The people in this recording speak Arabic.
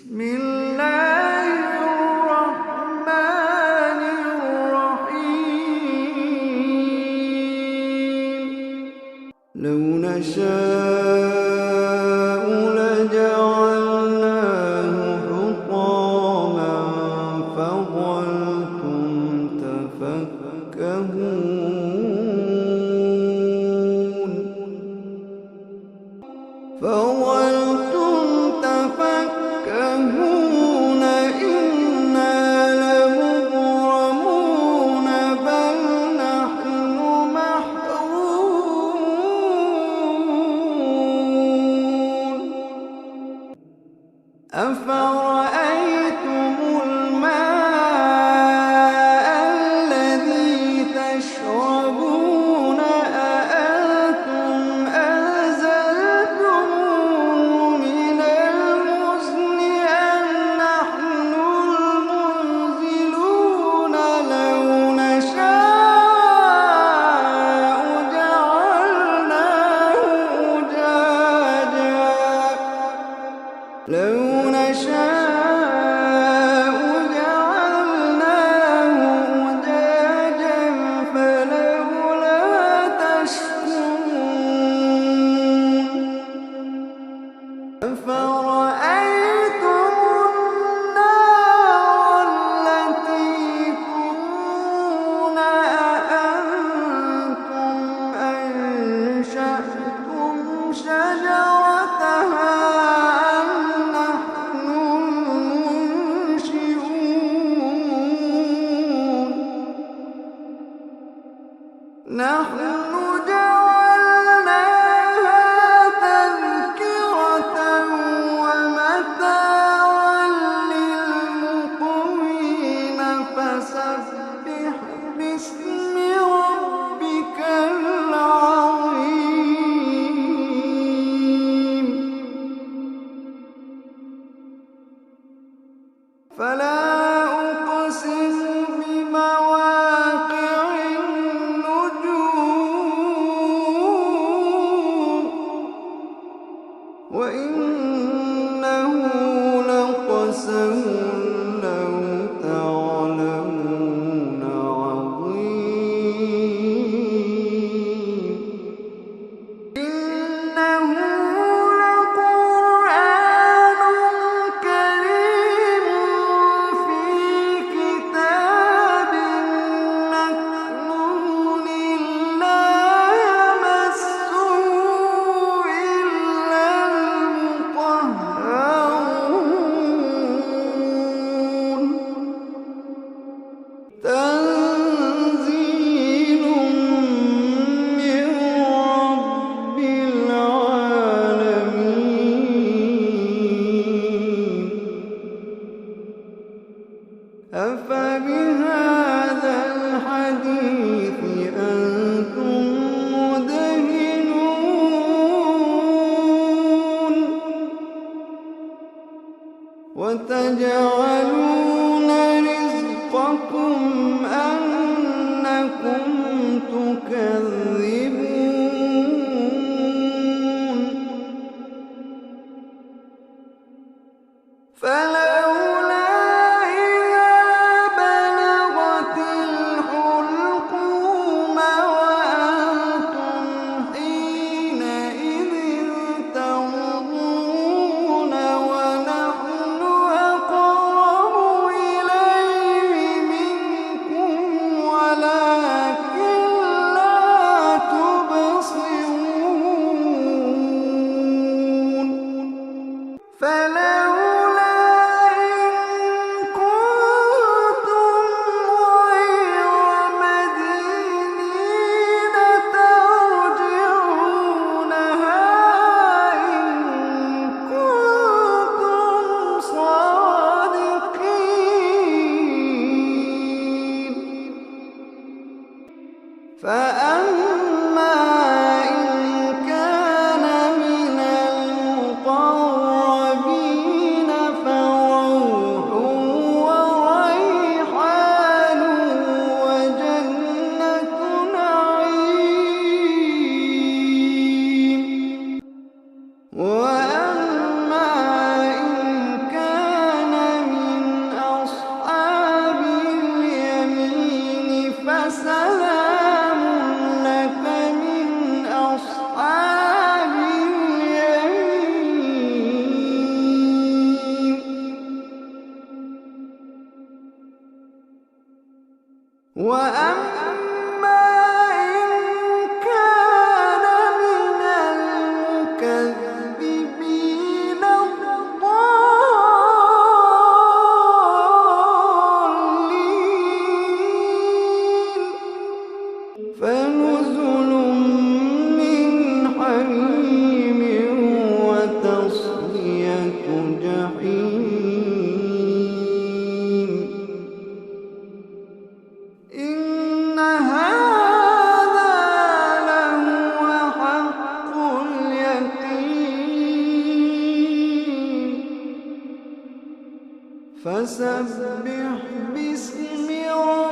بسم الله الرحمن الرحيم لو نشاء لجعلناه حطاما فظلتم تفكهون إنا لمغرمون بل نحن محرومون أفرأيتم الماء الذي تشربون أأنتم أنزلتموه من المزن أم نحن المنزلون لو نشاء جعلناه أجاجا فلولا تشكرون أفرأيتم النار التي تورون أأنتم أنشأتم شجرتها نحن جعلناها تذكرة ومتاعا للمقوين فسبح باسم ربك العظيم فلا أقسم بمواقع وإنه لقسم لو تعلمون عظيم إنه لقرآن كريم في كتاب مكنون لا يمسه إلا المطهرون تنزيل من رب العالمين أفبهذا الحديث أنتم مدهنون وتجعلون رزقكم أنكم تكذبون فلولا إذا بلغت الحلقوم وأنتم حينئذ تنظرون ونحن أقرب إليه منكم ولكن لا تبصرون فلولا إن كنتم غير مدينين ترجعونها إن كنتم صادقين فأما إن كان من المقربين وأما إن كان من المكذبين الضالين فنزل من حميم وتصلية جحيم. إن هذا لهو حق اليقين فسبح باسم ربك